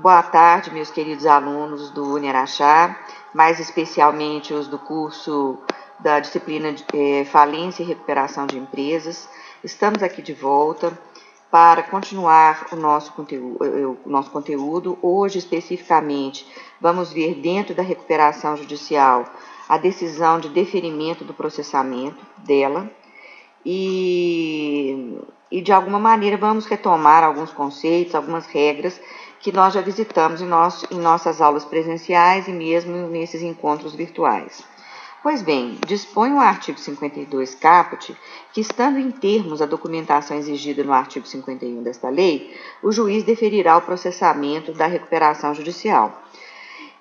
Boa tarde, meus queridos alunos do Uniaraxá, mais especialmente os do curso da disciplina de Falência e Recuperação de Empresas. Estamos aqui de volta para continuar o nosso conteúdo. Hoje, especificamente, vamos ver dentro da recuperação judicial a decisão de deferimento do processamento dela e de alguma maneira vamos retomar alguns conceitos, algumas regras que nós já visitamos em nossas aulas presenciais e mesmo nesses encontros virtuais. Pois bem, dispõe o artigo 52 caput que, estando em termos a documentação exigida no artigo 51 desta lei, o juiz deferirá o processamento da recuperação judicial.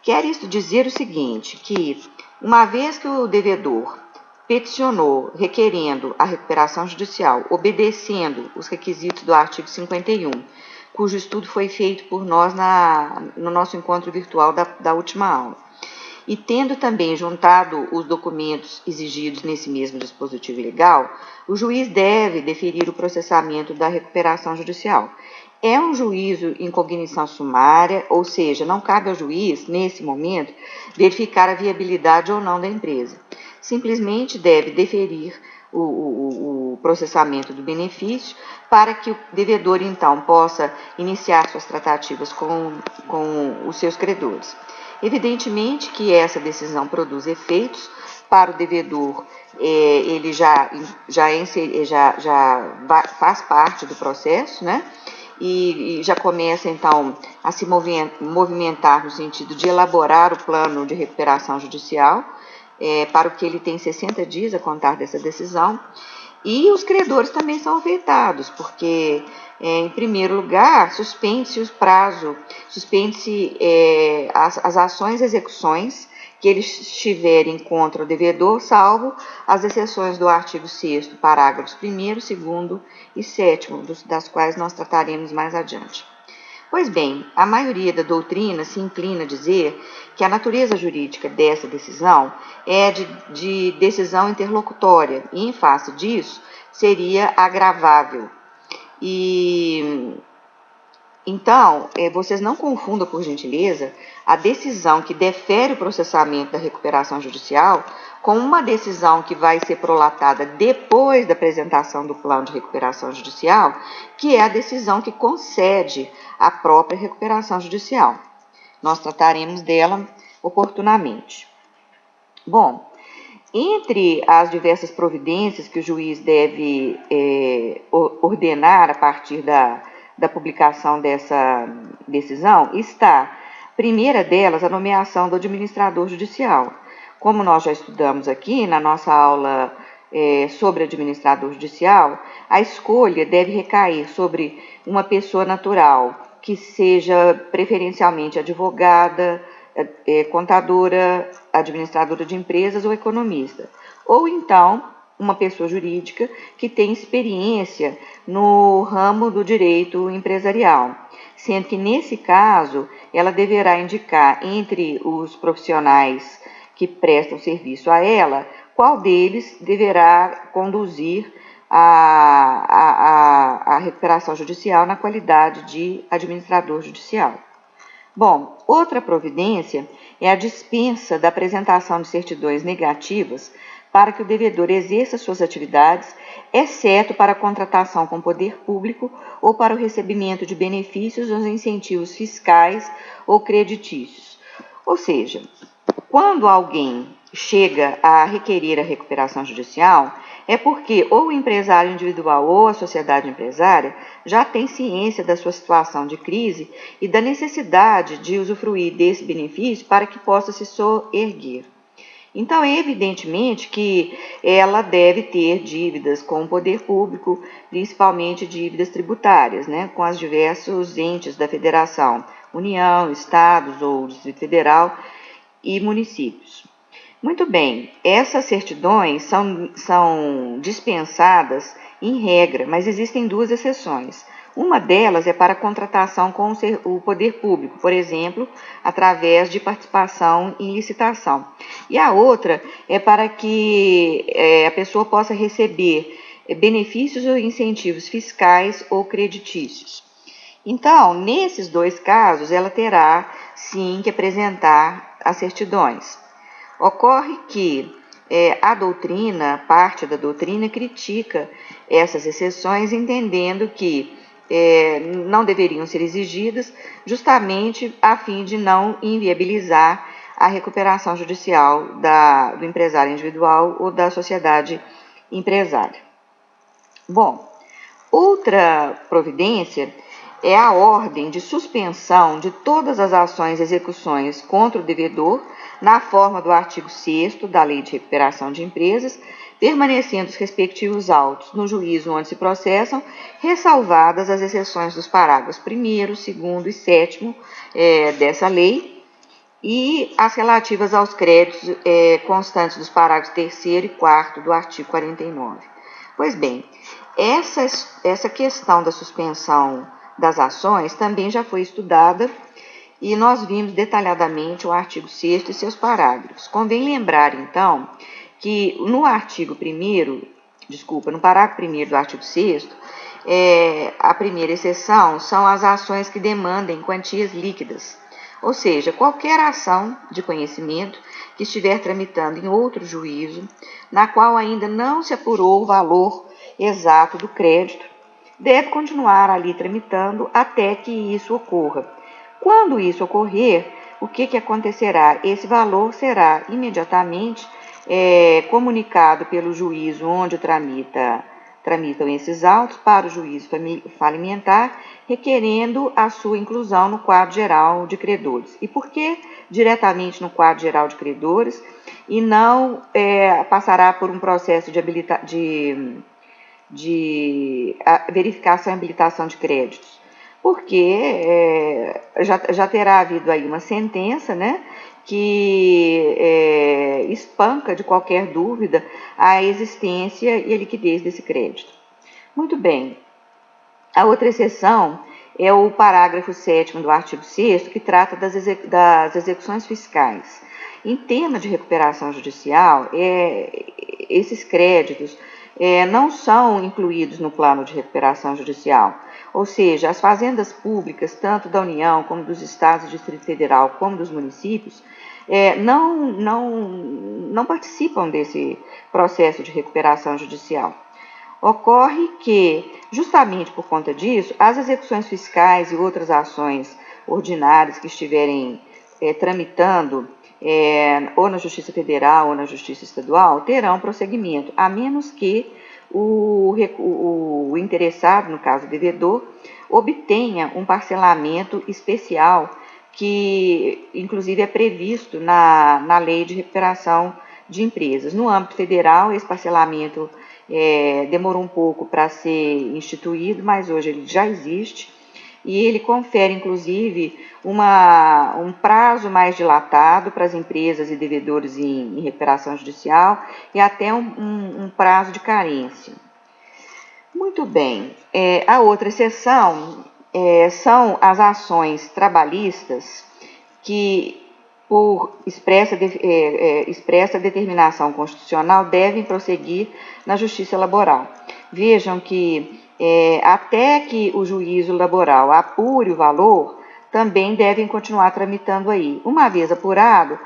Quer isto dizer o seguinte, que uma vez que o devedor peticionou requerendo a recuperação judicial, obedecendo os requisitos do artigo 51, cujo estudo foi feito por nós no nosso encontro virtual da última aula, e tendo também juntado os documentos exigidos nesse mesmo dispositivo legal, o juiz deve deferir o processamento da recuperação judicial. É um juízo em cognição sumária, ou seja, não cabe ao juiz, nesse momento, verificar a viabilidade ou não da empresa. Simplesmente deve deferir o processamento do benefício para que o devedor, então, possa iniciar suas tratativas com os seus credores. Evidentemente que essa decisão produz efeitos para o devedor, ele já faz parte do processo, né? E já começa, então, a se movimentar no sentido de elaborar o plano de recuperação judicial, para o que ele tem 60 dias a contar dessa decisão. E os credores também são afetados, porque, em primeiro lugar, suspende-se o prazo, suspende-se as ações e execuções que eles tiverem contra o devedor, salvo as exceções do artigo 6º, parágrafos 1º, 2º e 7º, das quais nós trataremos mais adiante. Pois bem, a maioria da doutrina se inclina a dizer que a natureza jurídica dessa decisão é de decisão interlocutória e, em face disso, seria agravável. Então, vocês não confundam, por gentileza, a decisão que defere o processamento da recuperação judicial com uma decisão que vai ser prolatada depois da apresentação do plano de recuperação judicial, que é a decisão que concede a própria recuperação judicial. Nós trataremos dela oportunamente. Bom, entre as diversas providências que o juiz deve ordenar a partir da publicação dessa decisão, está, a primeira delas, a nomeação do administrador judicial. Como nós já estudamos aqui na nossa aula sobre administrador judicial, a escolha deve recair sobre uma pessoa natural, que seja preferencialmente advogada, contadora, administradora de empresas ou economista, ou então uma pessoa jurídica que tem experiência no ramo do direito empresarial, sendo que, nesse caso, ela deverá indicar entre os profissionais que prestam serviço a ela, qual deles deverá conduzir a recuperação judicial na qualidade de administrador judicial. Bom, outra providência é a dispensa da apresentação de certidões negativas para que o devedor exerça suas atividades, exceto para a contratação com o poder público ou para o recebimento de benefícios ou incentivos fiscais ou creditícios. Ou seja, quando alguém chega a requerer a recuperação judicial, é porque ou o empresário individual ou a sociedade empresária já tem ciência da sua situação de crise e da necessidade de usufruir desse benefício para que possa se soerguer. Então, é evidentemente que ela deve ter dívidas com o poder público, principalmente dívidas tributárias, né, com os diversos entes da federação, União, Estados ou Distrito Federal e municípios. Muito bem, essas certidões são dispensadas em regra, mas existem duas exceções. Uma delas é para contratação com o poder público, por exemplo, através de participação em licitação. E a outra é para que a pessoa possa receber benefícios ou incentivos fiscais ou creditícios. Então, nesses dois casos, ela terá sim que apresentar as certidões. Ocorre que a doutrina, parte da doutrina, critica essas exceções, entendendo que não deveriam ser exigidas, justamente a fim de não inviabilizar a recuperação judicial do empresário individual ou da sociedade empresária. Bom, outra providência é a ordem de suspensão de todas as ações e execuções contra o devedor, na forma do artigo 6º da Lei de Recuperação de Empresas, permanecendo os respectivos autos no juízo onde se processam, ressalvadas as exceções dos parágrafos 1º, 2º e 7º dessa lei, e as relativas aos créditos constantes dos parágrafos 3º e 4º do artigo 49. Pois bem, essa questão da suspensão das ações também já foi estudada e nós vimos detalhadamente o artigo 6º e seus parágrafos. Convém lembrar, então, que no parágrafo 1º do artigo 6º, a primeira exceção são as ações que demandem quantias líquidas, ou seja, qualquer ação de conhecimento que estiver tramitando em outro juízo, na qual ainda não se apurou o valor exato do crédito, deve continuar ali tramitando até que isso ocorra. Quando isso ocorrer, o que acontecerá? Esse valor será imediatamente comunicado pelo juízo onde tramitam esses autos para o juízo falimentar, requerendo a sua inclusão no quadro geral de credores. E por que diretamente no quadro geral de credores e não passará por um processo de verificação e habilitação de créditos? Porque já terá havido aí uma sentença, né, que espanca de qualquer dúvida a existência e a liquidez desse crédito. Muito bem. A outra exceção é o parágrafo 7º do artigo 6º, que trata das execuções fiscais. Em tema de recuperação judicial, esses créditos não são incluídos no plano de recuperação judicial, ou seja, as fazendas públicas, tanto da União como dos estados e Distrito Federal, como dos municípios, não participam desse processo de recuperação judicial. Ocorre que, justamente por conta disso, as execuções fiscais e outras ações ordinárias que estiverem tramitando ou na Justiça Federal ou na Justiça Estadual terão prosseguimento, a menos que o interessado, no caso o devedor, obtenha um parcelamento especial que, inclusive, é previsto na Lei de Recuperação de Empresas. No âmbito federal, esse parcelamento demorou um pouco para ser instituído, mas hoje ele já existe e ele confere, inclusive, um prazo mais dilatado para as empresas e devedores em recuperação judicial e até um prazo de carência. Muito bem. A outra exceção são as ações trabalhistas que, por expressa determinação constitucional, devem prosseguir na justiça laboral. Vejam que até que o juízo laboral apure o valor, também devem continuar tramitando aí. Uma vez apurado,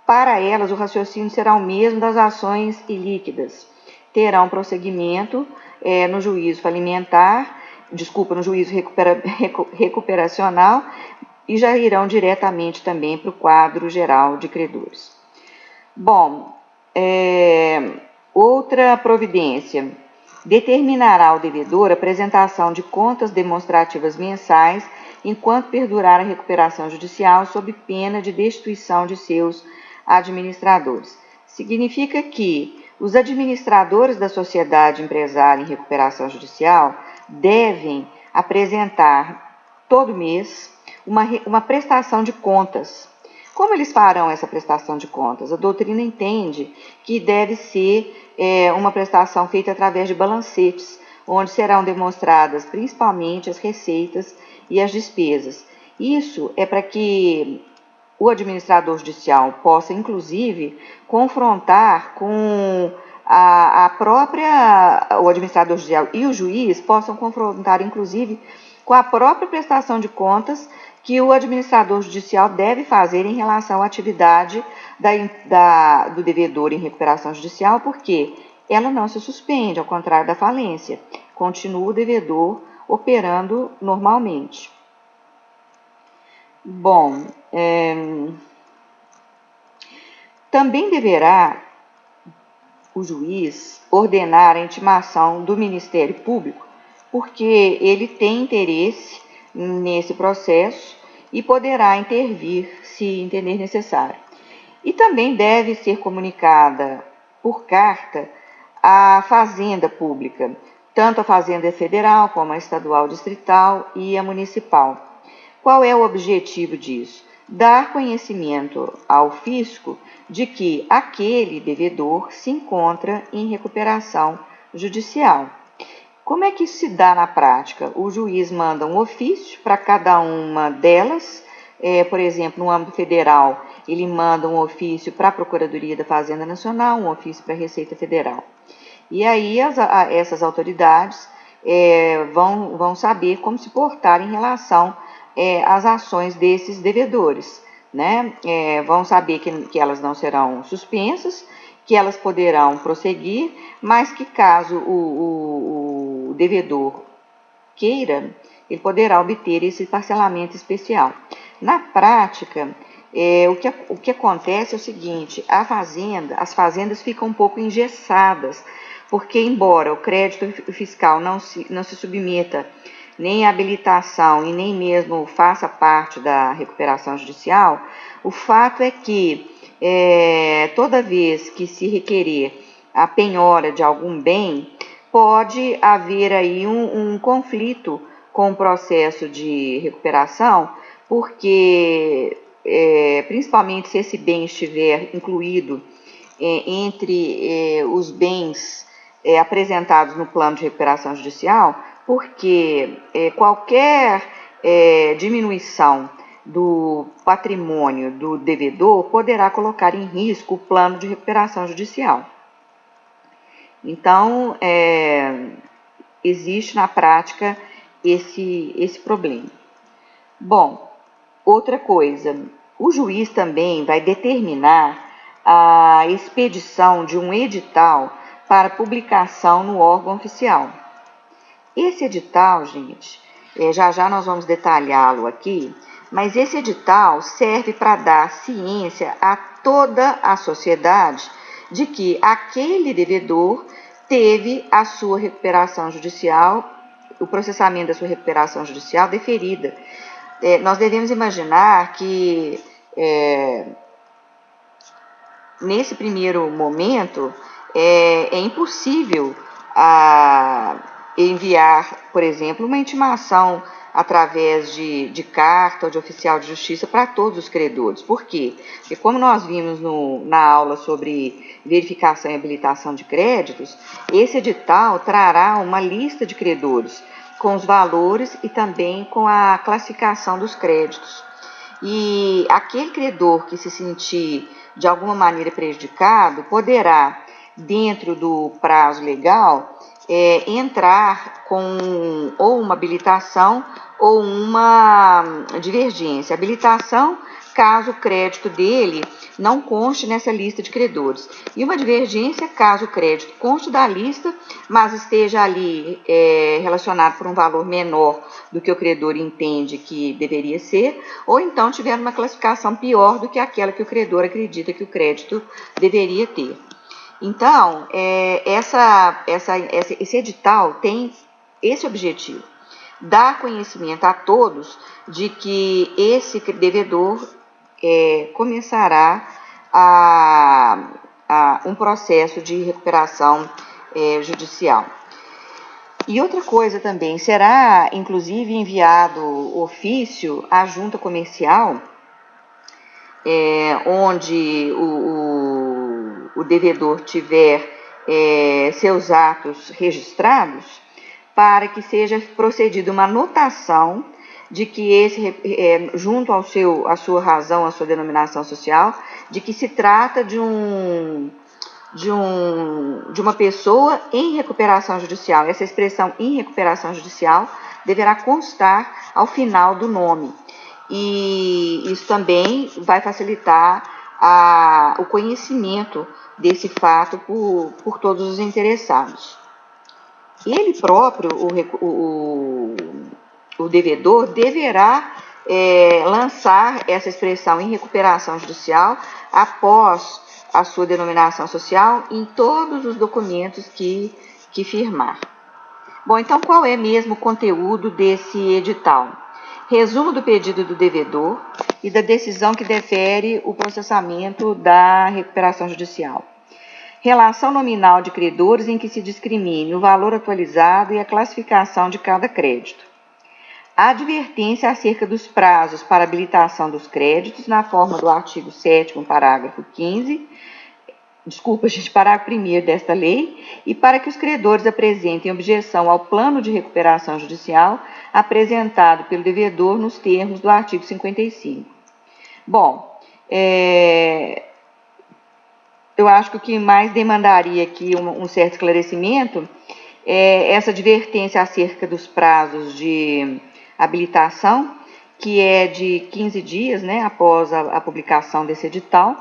para elas o raciocínio será o mesmo das ações ilíquidas. Terão prosseguimento no juízo no juízo recuperacional e já irão diretamente também para o quadro geral de credores. Bom, outra providência: determinará ao devedor a apresentação de contas demonstrativas mensais enquanto perdurar a recuperação judicial, sob pena de destituição de seus administradores. Significa que os administradores da sociedade empresária em recuperação judicial devem apresentar todo mês uma prestação de contas. Como eles farão essa prestação de contas? A doutrina entende que deve ser uma prestação feita através de balancetes, onde serão demonstradas principalmente as receitas e as despesas. Isso é para que o administrador judicial possa, inclusive, confrontar com o administrador judicial e o juiz possam confrontar, inclusive, com a própria prestação de contas que o administrador judicial deve fazer em relação à atividade do devedor em recuperação judicial, porque ela não se suspende, ao contrário da falência. Continua o devedor operando normalmente. Bom, também deverá o juiz ordenar a intimação do Ministério Público, porque ele tem interesse nesse processo e poderá intervir se entender necessário. E também deve ser comunicada por carta a Fazenda Pública, tanto a Fazenda Federal como a Estadual Distrital e a Municipal. Qual é o objetivo disso? Dar conhecimento ao fisco de que aquele devedor se encontra em recuperação judicial. Como é que isso se dá na prática? O juiz manda um ofício para cada uma delas, por exemplo, no âmbito federal, ele manda um ofício para a Procuradoria da Fazenda Nacional, um ofício para a Receita Federal. E aí essas autoridades vão saber como se portar em relação às ações desses devedores, né? Vão saber que elas não serão suspensas, que elas poderão prosseguir, mas que caso o devedor queira, ele poderá obter esse parcelamento especial. Na prática, o que acontece é o seguinte: as fazendas ficam um pouco engessadas, porque embora o crédito fiscal não se submeta nem à habilitação e nem mesmo faça parte da recuperação judicial, o fato é que toda vez que se requerer a penhora de algum bem, pode haver aí um conflito com o processo de recuperação, porque principalmente se esse bem estiver incluído entre os bens apresentados no plano de recuperação judicial, porque qualquer diminuição do patrimônio do devedor poderá colocar em risco o plano de recuperação judicial. Então, existe na prática esse problema. Bom, outra coisa, o juiz também vai determinar a expedição de um edital para publicação no órgão oficial. Esse edital, gente, já nós vamos detalhá-lo aqui, mas esse edital serve para dar ciência a toda a sociedade de que aquele devedor teve a sua recuperação judicial, o processamento da sua recuperação judicial deferida. Nós devemos imaginar que, nesse primeiro momento, é impossível enviar, por exemplo, uma intimação através de carta ou de oficial de justiça para todos os credores. Por quê? Porque como nós vimos na aula sobre verificação e habilitação de créditos, esse edital trará uma lista de credores com os valores e também com a classificação dos créditos. E aquele credor que se sentir de alguma maneira prejudicado poderá, dentro do prazo legal, entrar com ou uma habilitação ou uma divergência. Habilitação, caso o crédito dele não conste nessa lista de credores. E uma divergência, caso o crédito conste da lista, mas esteja ali relacionado por um valor menor do que o credor entende que deveria ser, ou então tiver uma classificação pior do que aquela que o credor acredita que o crédito deveria ter. Então, esse edital tem esse objetivo: dar conhecimento a todos de que esse devedor começará um processo de recuperação judicial. E outra coisa também, será inclusive enviado ofício à junta comercial, onde o devedor tiver seus atos registrados, para que seja procedida uma anotação de que junto à sua razão, à sua denominação social, de que se trata de uma pessoa em recuperação judicial. Essa expressão em recuperação judicial deverá constar ao final do nome. E isso também vai facilitar o conhecimento desse fato por todos os interessados. Ele próprio, o devedor, deverá lançar essa expressão em recuperação judicial após a sua denominação social em todos os documentos que firmar. Bom, então qual é mesmo o conteúdo desse edital? Resumo do pedido do devedor e da decisão que defere o processamento da recuperação judicial. Relação nominal de credores em que se discrimine o valor atualizado e a classificação de cada crédito. Advertência acerca dos prazos para habilitação dos créditos na forma do artigo 7º, parágrafo 1º desta lei, e para que os credores apresentem objeção ao plano de recuperação judicial apresentado pelo devedor nos termos do artigo 55. Bom, eu acho que o que mais demandaria aqui um certo esclarecimento é essa advertência acerca dos prazos de habilitação, que é de 15 dias, né, após a publicação desse edital.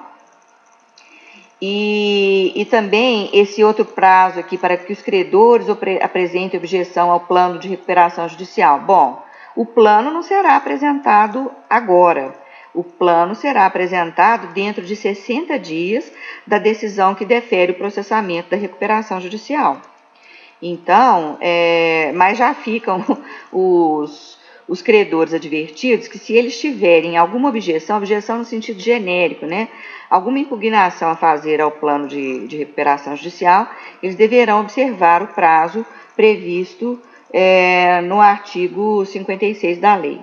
E também esse outro prazo aqui para que os credores apresentem objeção ao plano de recuperação judicial. Bom, o plano não será apresentado agora. O plano será apresentado dentro de 60 dias da decisão que defere o processamento da recuperação judicial. Então, mas já ficam os credores advertidos que, se eles tiverem alguma objeção no sentido genérico, né, alguma impugnação a fazer ao plano de recuperação judicial, eles deverão observar o prazo previsto no artigo 56 da lei,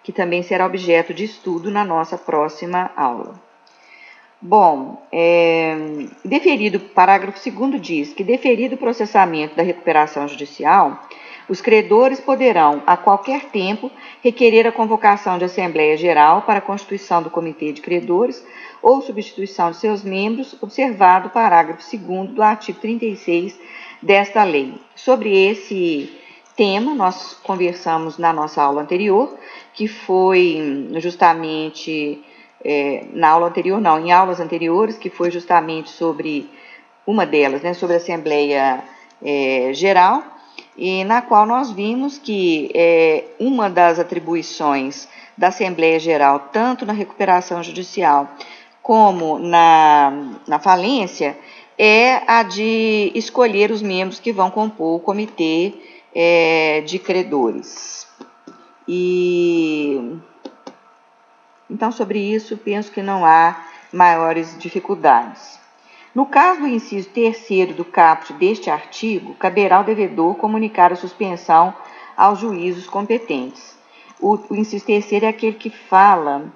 que também será objeto de estudo na nossa próxima aula. Bom, parágrafo 2º diz que, deferido o processamento da recuperação judicial, os credores poderão, a qualquer tempo, requerer a convocação de Assembleia Geral para a constituição do Comitê de Credores ou substituição de seus membros, observado o parágrafo 2º do artigo 36 desta lei. Sobre esse tema, nós conversamos na nossa aula anterior, que foi justamente... em aulas anteriores, que foi justamente sobre uma delas, né, sobre a Assembleia Geral, e na qual nós vimos que uma das atribuições da Assembleia Geral, tanto na recuperação judicial como na falência, é a de escolher os membros que vão compor o comitê de credores. Então, sobre isso, penso que não há maiores dificuldades. No caso do inciso 3º do caput deste artigo, caberá ao devedor comunicar a suspensão aos juízos competentes. O inciso 3º é aquele que fala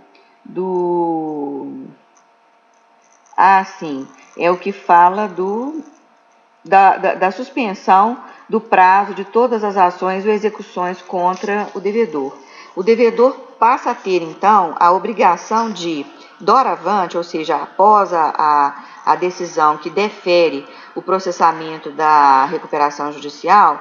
é o que fala da suspensão do prazo de todas as ações ou execuções contra o devedor. O devedor passa a ter, então, a obrigação de, doravante, ou seja, após a decisão que defere o processamento da recuperação judicial,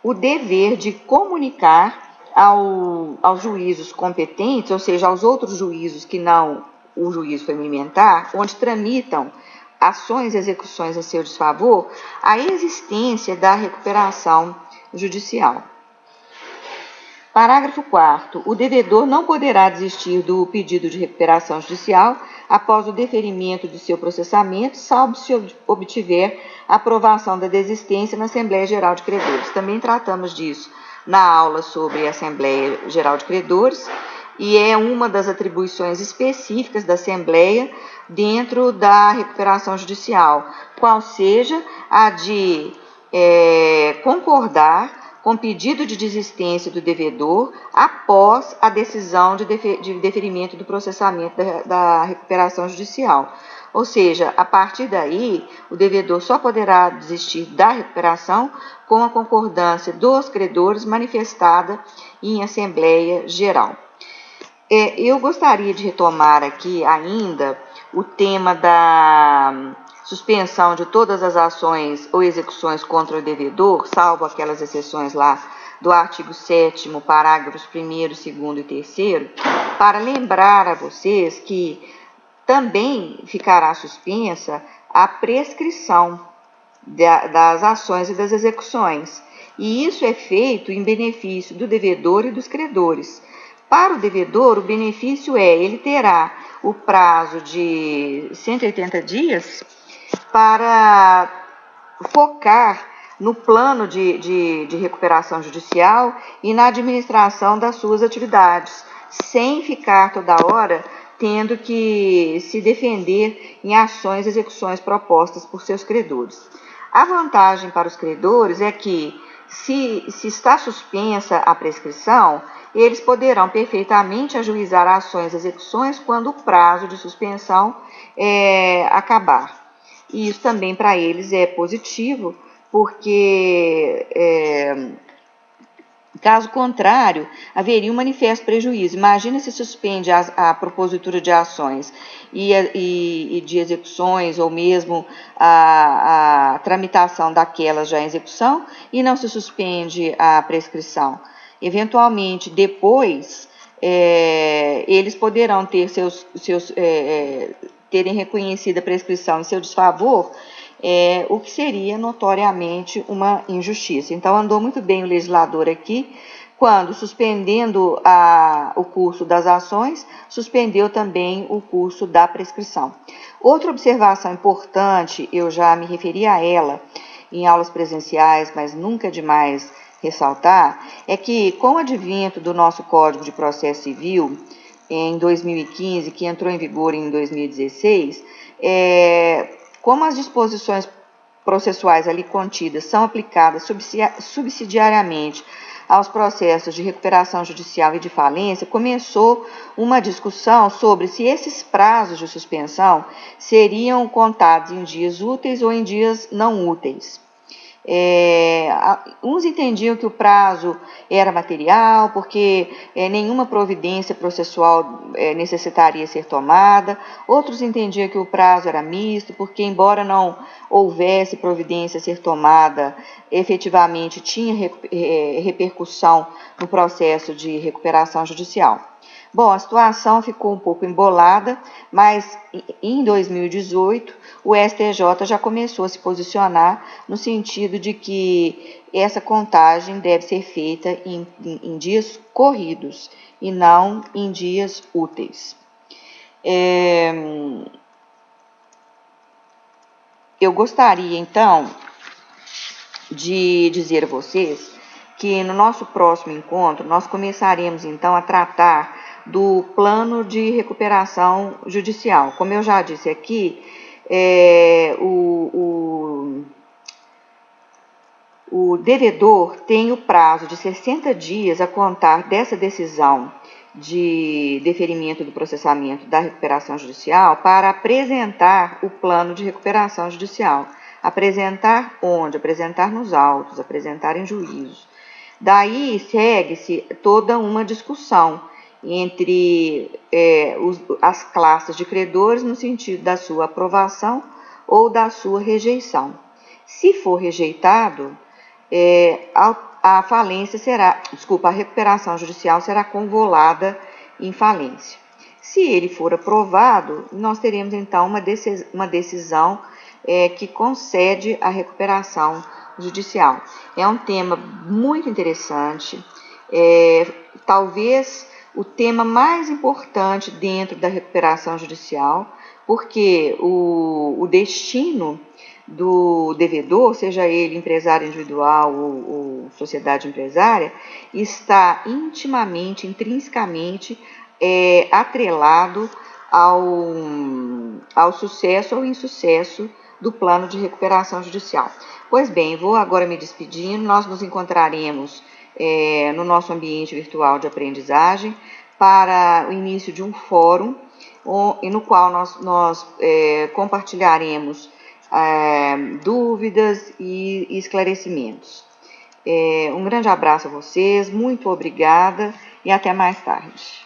o dever de comunicar aos juízos competentes, ou seja, aos outros juízos que não o juízo falimentar, onde tramitam ações e execuções a seu desfavor, a existência da recuperação judicial. Parágrafo 4º. O devedor não poderá desistir do pedido de recuperação judicial após o deferimento de seu processamento, salvo se obtiver aprovação da desistência na Assembleia Geral de Credores. Também tratamos disso na aula sobre a Assembleia Geral de Credores, e é uma das atribuições específicas da Assembleia dentro da recuperação judicial, qual seja a de concordar com pedido de desistência do devedor após a decisão de deferimento do processamento da recuperação judicial. Ou seja, a partir daí, o devedor só poderá desistir da recuperação com a concordância dos credores manifestada em Assembleia Geral. Eu gostaria de retomar aqui ainda o tema da suspensão de todas as ações ou execuções contra o devedor, salvo aquelas exceções lá do artigo 7º, parágrafos 1º, 2º e 3º, para lembrar a vocês que também ficará suspensa a prescrição das ações e das execuções. E isso é feito em benefício do devedor e dos credores. Para o devedor, o benefício ele terá o prazo de 180 dias para focar no plano de recuperação judicial e na administração das suas atividades, sem ficar toda hora tendo que se defender em ações e execuções propostas por seus credores. A vantagem para os credores é que, se está suspensa a prescrição, eles poderão perfeitamente ajuizar ações e execuções quando o prazo de suspensão acabar. E isso também para eles é positivo, porque, caso contrário, haveria um manifesto prejuízo. Imagina se suspende a propositura de ações e de execuções, ou mesmo a tramitação daquelas já em execução, e não se suspende a prescrição. Eventualmente, depois, eles poderão ter terem reconhecido a prescrição em seu desfavor, o que seria notoriamente uma injustiça. Então, andou muito bem o legislador aqui, quando, suspendendo o curso das ações, suspendeu também o curso da prescrição. Outra observação importante, eu já me referi a ela em aulas presenciais, mas nunca é demais ressaltar, é que, com o advento do nosso Código de Processo Civil, em 2015, que entrou em vigor em 2016, como as disposições processuais ali contidas são aplicadas subsidiariamente aos processos de recuperação judicial e de falência, começou uma discussão sobre se esses prazos de suspensão seriam contados em dias úteis ou em dias não úteis. Uns entendiam que o prazo era material, porque nenhuma providência processual necessitaria ser tomada. Outros entendiam que o prazo era misto, porque, embora não houvesse providência a ser tomada, efetivamente tinha repercussão no processo de recuperação judicial. Bom, a situação ficou um pouco embolada, mas em 2018 o STJ já começou a se posicionar no sentido de que essa contagem deve ser feita em dias corridos e não em dias úteis. Eu gostaria, então, de dizer a vocês que no nosso próximo encontro nós começaremos, então, a tratar do plano de recuperação judicial. Como eu já disse aqui, o devedor tem o prazo de 60 dias a contar dessa decisão de deferimento do processamento da recuperação judicial para apresentar o plano de recuperação judicial. Apresentar onde? Apresentar nos autos, apresentar em juízo. Daí segue-se toda uma discussão entre as classes de credores no sentido da sua aprovação ou da sua rejeição. Se for rejeitado, a recuperação judicial será convolada em falência. Se ele for aprovado, nós teremos então uma decisão que concede a recuperação judicial. É um tema muito interessante, talvez o tema mais importante dentro da recuperação judicial, porque o destino do devedor, seja ele empresário individual ou sociedade empresária, está intrinsecamente atrelado ao sucesso ou insucesso do plano de recuperação judicial. Pois bem, vou agora me despedindo, nós nos encontraremos no nosso ambiente virtual de aprendizagem para o início de um fórum no qual nós compartilharemos dúvidas e esclarecimentos. Um grande abraço a vocês, muito obrigada e até mais tarde.